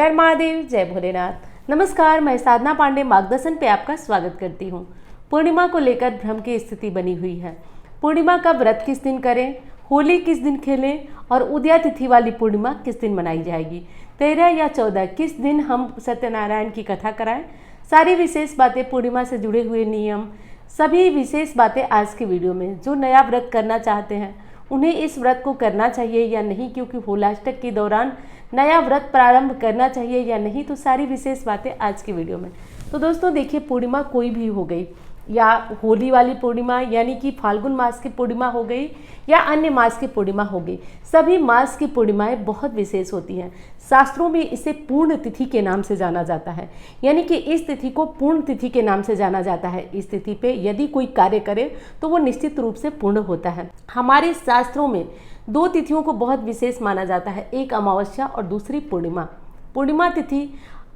जय महादेव, जय भोलेनाथ। नमस्कार, मैं साधना पांडे मार्गदर्शन पे आपका स्वागत करती हूँ। पूर्णिमा को लेकर भ्रम की स्थिति बनी हुई है। पूर्णिमा का व्रत किस दिन करें, होली किस दिन खेलें और उदया तिथि वाली पूर्णिमा किस दिन मनाई जाएगी, 13 या 14 किस दिन हम सत्यनारायण की कथा कराएं, सारी विशेष बातें, पूर्णिमा से जुड़े हुए नियम, सभी विशेष बातें आज के वीडियो में। जो नया व्रत करना चाहते हैं उन्हें इस व्रत को करना चाहिए या नहीं, क्योंकि होलाष्टक के दौरान नया व्रत प्रारंभ करना चाहिए या नहीं, तो सारी विशेष बातें आज की वीडियो में। तो दोस्तों देखिए, पूर्णिमा कोई भी हो गई, या होली वाली पूर्णिमा यानी कि फाल्गुन मास की पूर्णिमा हो गई या अन्य मास की पूर्णिमा हो गई, सभी मास की पूर्णिमाएं बहुत विशेष होती हैं। शास्त्रों में इसे पूर्ण तिथि के नाम से जाना जाता है, यानी कि इस तिथि को पूर्ण तिथि के नाम से जाना जाता है। इस तिथि पे यदि कोई कार्य करे तो वो निश्चित रूप से पूर्ण होता है। हमारे शास्त्रों में दो तिथियों को बहुत विशेष माना जाता है, एक अमावस्या और दूसरी पूर्णिमा। पूर्णिमा तिथि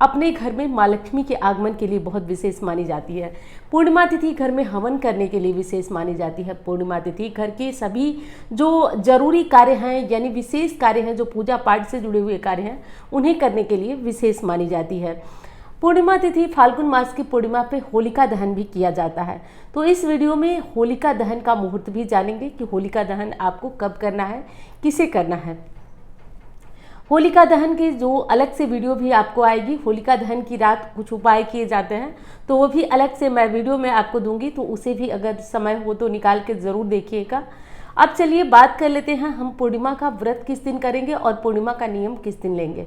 अपने घर में माँ लक्ष्मी के आगमन के लिए बहुत विशेष मानी जाती है। पूर्णिमा तिथि घर में हवन करने के लिए विशेष मानी जाती है। पूर्णिमा तिथि घर के सभी जो जरूरी कार्य हैं, यानी विशेष कार्य हैं, जो पूजा पाठ से जुड़े हुए कार्य हैं, उन्हें करने के लिए विशेष मानी जाती है। पूर्णिमा तिथि फाल्गुन मास की पूर्णिमा पे होलिका दहन भी किया जाता है। तो इस वीडियो में होलिका दहन का मुहूर्त भी जानेंगे कि होलिका दहन आपको कब करना है, किसे करना है। होलिका दहन की जो अलग से वीडियो भी आपको आएगी। होलिका दहन की रात कुछ उपाय किए जाते हैं, तो वो भी अलग से मैं वीडियो में आपको दूंगी, तो उसे भी अगर समय हो तो निकाल के ज़रूर देखिएगा। अब चलिए बात कर लेते हैं, हम पूर्णिमा का व्रत किस दिन करेंगे और पूर्णिमा का नियम किस दिन लेंगे।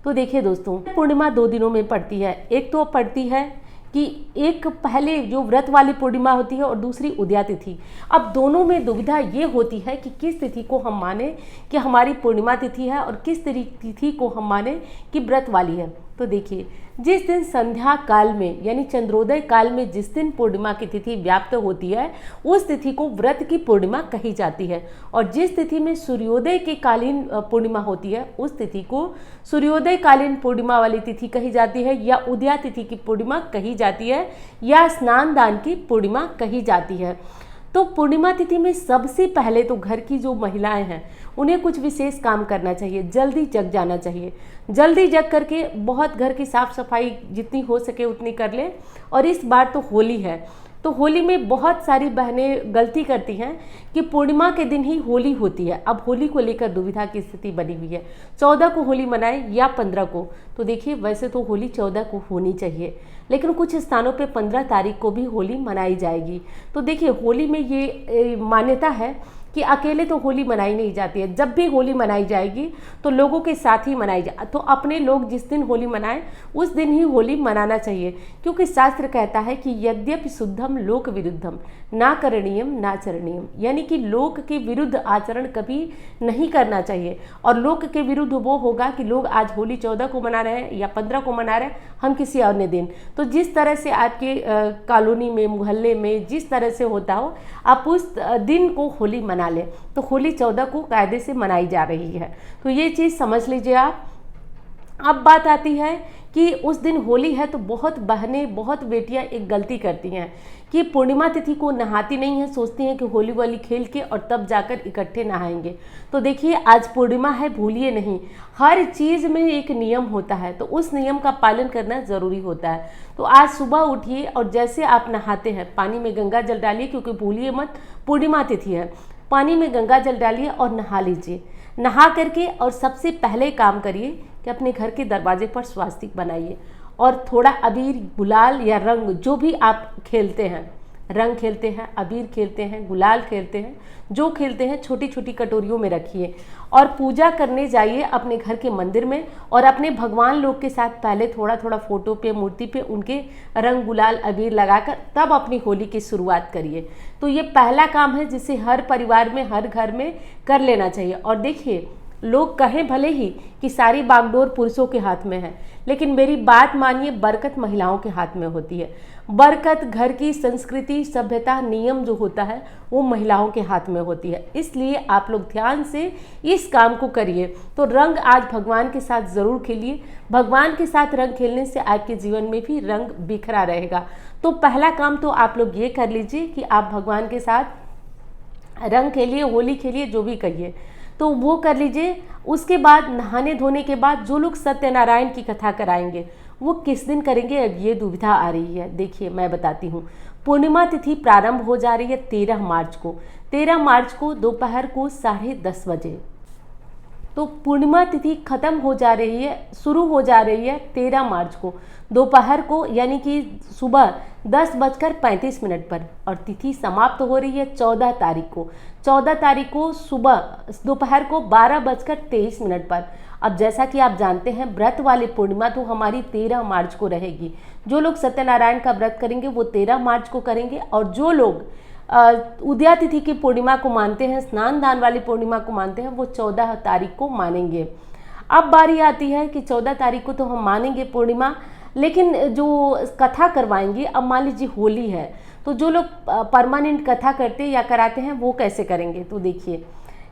तो देखिए दोस्तों, पूर्णिमा 2 दिनों में पड़ती है। एक तो पड़ती है कि एक पहले जो व्रत वाली पूर्णिमा होती है और दूसरी उदया तिथि। अब दोनों में दुविधा ये होती है कि किस तिथि को हम माने कि हमारी पूर्णिमा तिथि है और किस तिथि को हम माने कि व्रत वाली है। तो देखिए, जिस दिन संध्या काल में यानी चंद्रोदय काल में जिस दिन पूर्णिमा की तिथि व्याप्त होती है, उस तिथि को व्रत की पूर्णिमा कही जाती है। और जिस तिथि में सूर्योदय के कालीन पूर्णिमा होती है, उस तिथि को सूर्योदय कालीन पूर्णिमा वाली तिथि कही जाती है, या उदया तिथि की पूर्णिमा कही जाती है, या स्नान दान की पूर्णिमा कही जाती है। तो पूर्णिमा तिथि में सबसे पहले तो घर की जो महिलाएं हैं उन्हें कुछ विशेष काम करना चाहिए, जल्दी जग जाना चाहिए। जल्दी जग करके बहुत घर की साफ सफाई जितनी हो सके उतनी कर लें। और इस बार तो होली है, तो होली में बहुत सारी बहनें गलती करती हैं कि पूर्णिमा के दिन ही होली होती है। अब होली को लेकर दुविधा की स्थिति बनी हुई है, 14 को होली मनाएं या 15 को। तो देखिए, वैसे तो होली 14 को होनी चाहिए, लेकिन कुछ स्थानों पे 15 तारीख को भी होली मनाई जाएगी। तो देखिए, होली में ये मान्यता है कि अकेले तो होली मनाई नहीं जाती है। जब भी होली मनाई जाएगी तो लोगों के साथ ही मनाई जाए। तो अपने लोग जिस दिन होली मनाएं उस दिन ही होली मनाना चाहिए, क्योंकि शास्त्र कहता है कि यद्यपि शुद्धम लोक विरुद्धम ना करणीयम ना चरणीयम, यानी कि लोक के विरुद्ध आचरण कभी नहीं करना चाहिए। और लोक के विरुद्ध वो होगा कि लोग आज होली 14 को मना रहे हैं या 15 को मना रहे हैं, हम किसी अन्य दिन। तो जिस तरह से आपके कॉलोनी में, मोहल्ले में जिस तरह से होता हो, आप उस दिन को होली मना लें। तो होली 14 को कायदे से मनाई जा रही है, तो ये चीज़ समझ लीजिए आप। अब बात आती है कि उस दिन होली है, तो बहुत बहनें, बहुत बेटियां एक गलती करती हैं कि पूर्णिमा तिथि को नहाती नहीं है, सोचती हैं कि होली वाली खेल के और तब जाकर इकट्ठे नहाएंगे। तो देखिए, आज पूर्णिमा है, भूलिए नहीं, हर चीज़ में एक नियम होता है, तो उस नियम का पालन करना ज़रूरी होता है। तो आज सुबह उठिए और जैसे आप नहाते हैं, पानी में गंगा जल डालिए, क्योंकि भूलिए मत, पूर्णिमा तिथि है। पानी में गंगा जल डालिए और नहा लीजिए। नहा करके और सबसे पहले काम करिए कि अपने घर के दरवाजे पर स्वास्तिक बनाइए और थोड़ा अबीर, गुलाल या रंग, जो भी आप खेलते हैं, रंग खेलते हैं, अबीर खेलते हैं, गुलाल खेलते हैं, जो खेलते हैं, छोटी छोटी कटोरियों में रखिए और पूजा करने जाइए अपने घर के मंदिर में। और अपने भगवान लोग के साथ पहले थोड़ा थोड़ा फोटो पे, मूर्ति पे उनके रंग, गुलाल, अबीर लगाकर तब अपनी होली की शुरुआत करिए। तो ये पहला काम है जिसे हर परिवार में, हर घर में कर लेना चाहिए। और देखिए, लोग कहें भले ही कि सारी बागडोर पुरुषों के हाथ में है, लेकिन मेरी बात मानिए, बरकत महिलाओं के हाथ में होती है। बरकत, घर की संस्कृति, सभ्यता, नियम जो होता है वो महिलाओं के हाथ में होती है। इसलिए आप लोग ध्यान से इस काम को करिए। तो रंग आज भगवान के साथ ज़रूर खेलिए। भगवान के साथ रंग खेलने से आपके जीवन में भी रंग बिखरा रहेगा। तो पहला काम तो आप लोग ये कर लीजिए कि आप भगवान के साथ रंग खेलिए, होली खेलिए, जो भी कहिए। तो वो कर लीजिए। उसके बाद नहाने धोने के बाद जो लोग सत्यनारायण की कथा कराएंगे वो किस दिन करेंगे, अब ये दुविधा आ रही है। देखिए मैं बताती हूँ। पूर्णिमा तिथि प्रारंभ हो जा रही है 13 मार्च को। 13 मार्च को दोपहर को 10:30 बजे। तो पूर्णिमा तिथि खत्म हो जा रही है, शुरू हो जा रही है 13 मार्च को दोपहर को, यानी कि सुबह 10:35 पर, और तिथि समाप्त हो रही है 14 तारीख को। 14 तारीख को सुबह दोपहर को 12:23 पर। अब जैसा कि आप जानते हैं व्रत वाली पूर्णिमा तो हमारी 13 मार्च को रहेगी। जो लोग सत्यनारायण का व्रत करेंगे वो 13 मार्च को करेंगे, और जो लोग उदया तिथि की पूर्णिमा को मानते हैं, स्नान दान वाली पूर्णिमा को मानते हैं, वो 14 तारीख को मानेंगे। अब बारी आती है कि 14 तारीख को तो हम मानेंगे पूर्णिमा, लेकिन जो कथा करवाएंगे, अब मान लीजिए होली है तो जो लोग परमानेंट कथा करते या कराते हैं वो कैसे करेंगे। तो देखिए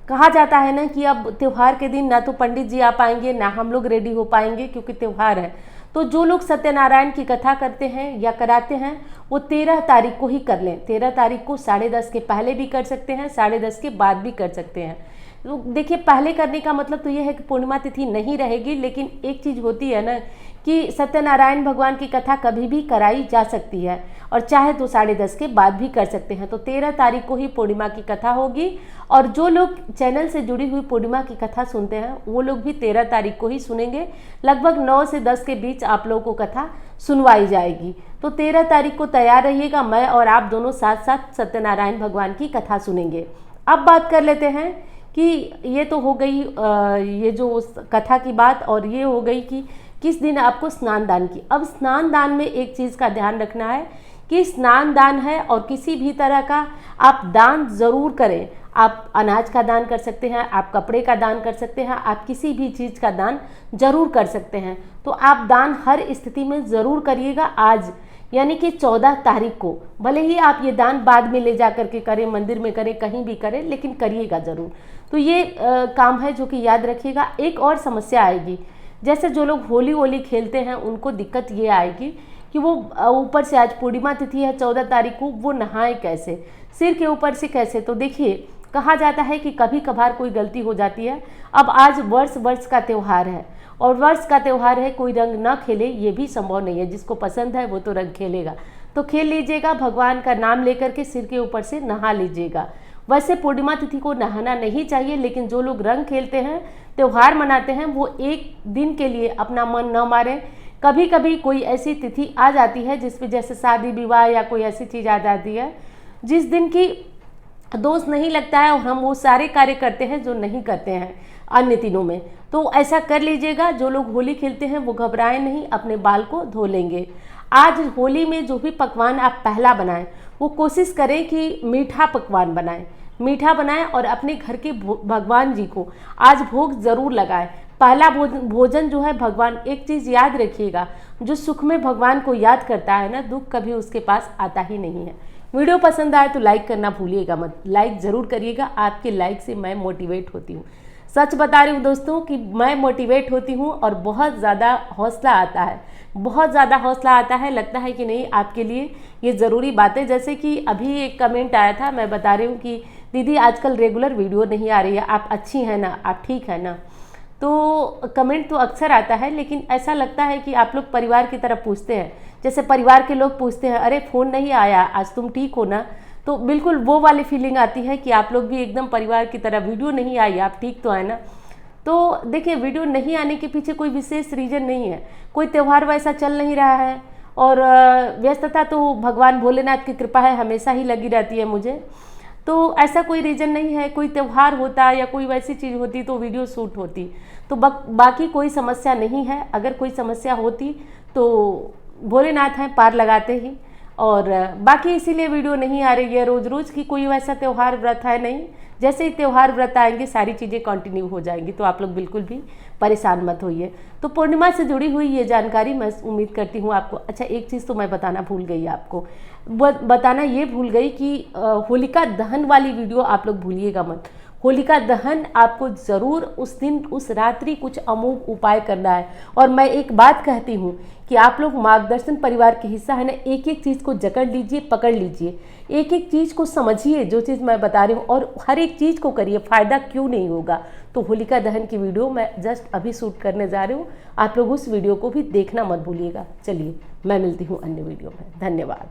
कहा जाता है ना कि अब त्यौहार के दिन ना तो पंडित जी आ पाएंगे ना हम लोग रेडी हो पाएंगे क्योंकि त्यौहार है। तो जो लोग सत्यनारायण की कथा करते हैं या कराते हैं वो 13 तारीख को ही कर लें। 13 तारीख को 10:30 के पहले भी कर सकते हैं, 10:30 के बाद भी कर सकते हैं। तो देखिए पहले करने का मतलब तो ये है कि पूर्णिमा तिथि नहीं रहेगी, लेकिन एक चीज़ होती है ना कि सत्यनारायण भगवान की कथा कभी भी कराई जा सकती है, और चाहे तो 10:30 के बाद भी कर सकते हैं। तो 13 तारीख को ही पूर्णिमा की कथा होगी, और जो लोग चैनल से जुड़ी हुई पूर्णिमा की कथा सुनते हैं वो लोग भी 13 तारीख को ही सुनेंगे। लगभग 9 से 10 के बीच आप लोगों को कथा सुनवाई जाएगी। तो 13 तारीख को तैयार रहिएगा, मैं और आप दोनों साथ साथ सत्यनारायण भगवान की कथा सुनेंगे। अब बात कर लेते हैं कि ये तो हो गई ये जो कथा की बात, और ये हो गई कि किस दिन आपको स्नान दान की। अब स्नान दान में एक चीज़ का ध्यान रखना है कि स्नान दान है और किसी भी तरह का आप दान ज़रूर करें। आप अनाज का दान कर सकते हैं, आप कपड़े का दान कर सकते हैं, आप किसी भी चीज़ का दान जरूर कर सकते हैं। तो आप दान हर स्थिति में ज़रूर करिएगा आज, यानी कि 14 तारीख को। भले ही आप ये दान बाद में ले जा करके करें, मंदिर में करें, कहीं भी करें, लेकिन करिएगा ज़रूर। तो ये काम है जो कि याद रखिएगा। एक और समस्या आएगी, जैसे जो लोग होली खेलते हैं उनको दिक्कत ये आएगी कि वो ऊपर से आज पूर्णिमा तिथि है 14 तारीख को, वो नहाए कैसे, सिर के ऊपर से कैसे। तो देखिए कहा जाता है कि कभी कभार कोई गलती हो जाती है। अब आज वर्ष का त्यौहार है, और वर्ष का त्यौहार है, कोई रंग ना खेले ये भी संभव नहीं है। जिसको पसंद है वो तो रंग खेलेगा, तो खेल लीजिएगा, भगवान का नाम लेकर के सिर के ऊपर से नहा लीजिएगा। वैसे पूर्णिमा तिथि को नहाना नहीं चाहिए, लेकिन जो लोग रंग खेलते हैं, त्यौहार मनाते हैं, वो एक दिन के लिए अपना मन न मारें। कभी कभी कोई ऐसी तिथि आ जाती है जिसमें जैसे शादी विवाह या कोई ऐसी चीज़ आ जाती है जिस दिन की दोष नहीं लगता है, और हम वो सारे कार्य करते हैं जो नहीं करते हैं अन्य दिनों में। तो ऐसा कर लीजिएगा। जो लोग होली खेलते हैं वो घबराएं नहीं, अपने बाल को धो लेंगे। आज होली में जो भी पकवान आप पहला बनाएं वो कोशिश करें कि मीठा पकवान बनाएं, मीठा बनाएं, और अपने घर के भगवान जी को आज भोग ज़रूर लगाएं। पहला भोजन जो है भगवान, एक चीज़ याद रखिएगा, जो सुख में भगवान को याद करता है ना, दुख कभी उसके पास आता ही नहीं है। वीडियो पसंद आए तो लाइक करना भूलिएगा मत, लाइक ज़रूर करिएगा। आपके लाइक से मैं मोटिवेट होती हूँ। सच बता रही हूँ दोस्तों कि मैं मोटिवेट होती हूँ और बहुत ज़्यादा हौसला आता है, बहुत ज़्यादा हौसला आता है। लगता है कि नहीं आपके लिए ये ज़रूरी बातें, जैसे कि अभी एक कमेंट आया था, मैं बता रही हूँ कि दीदी आजकल रेगुलर वीडियो नहीं आ रही है, आप अच्छी हैं ना, आप ठीक है ना। तो कमेंट तो अक्सर आता है, लेकिन ऐसा लगता है कि आप लोग परिवार की तरफ पूछते हैं, जैसे परिवार के लोग पूछते हैं अरे फ़ोन नहीं आया आज, तुम ठीक हो ना। तो बिल्कुल वो वाली फीलिंग आती है कि आप लोग भी एकदम परिवार की तरह, वीडियो नहीं आई आप ठीक तो है ना। तो देखिए वीडियो नहीं आने के पीछे कोई विशेष रीज़न नहीं है, कोई त्यौहार वैसा चल नहीं रहा है, और व्यस्तता तो भगवान भोलेनाथ की कृपा है हमेशा ही लगी रहती है मुझे। तो ऐसा कोई रीज़न नहीं है, कोई त्यौहार होता या कोई वैसी चीज़ होती तो वीडियो शूट होती। तो बाकी कोई समस्या नहीं है। अगर कोई समस्या होती तो भोलेनाथ हैं पार लगाते ही, और बाकी इसीलिए वीडियो नहीं आ रही है। रोज़ रोज़ की कोई वैसा त्यौहार व्रत है नहीं, जैसे ही त्यौहार व्रत आएंगे सारी चीज़ें कंटिन्यू हो जाएंगी, तो आप लोग बिल्कुल भी परेशान मत होइए। तो पूर्णिमा से जुड़ी हुई ये जानकारी मैं उम्मीद करती हूँ आपको। अच्छा एक चीज़ तो मैं बताना भूल गई आपको, बताना ये भूल गई कि होलिका दहन वाली वीडियो आप लोग भूलिएगा मत। होलिका दहन आपको ज़रूर उस दिन उस रात्रि कुछ अमोघ उपाय करना है। और मैं एक बात कहती हूँ कि आप लोग मार्गदर्शन परिवार के हिस्सा है ना, एक एक चीज़ को जकड़ लीजिए, पकड़ लीजिए, एक एक चीज़ को समझिए जो चीज़ मैं बता रही हूँ, और हर एक चीज़ को करिए, फ़ायदा क्यों नहीं होगा। तो होलिका दहन की वीडियो मैं जस्ट अभी शूट करने जा रही हूँ, आप लोग उस वीडियो को भी देखना मत भूलिएगा। चलिए मैं मिलती हूँ अन्य वीडियो में। धन्यवाद।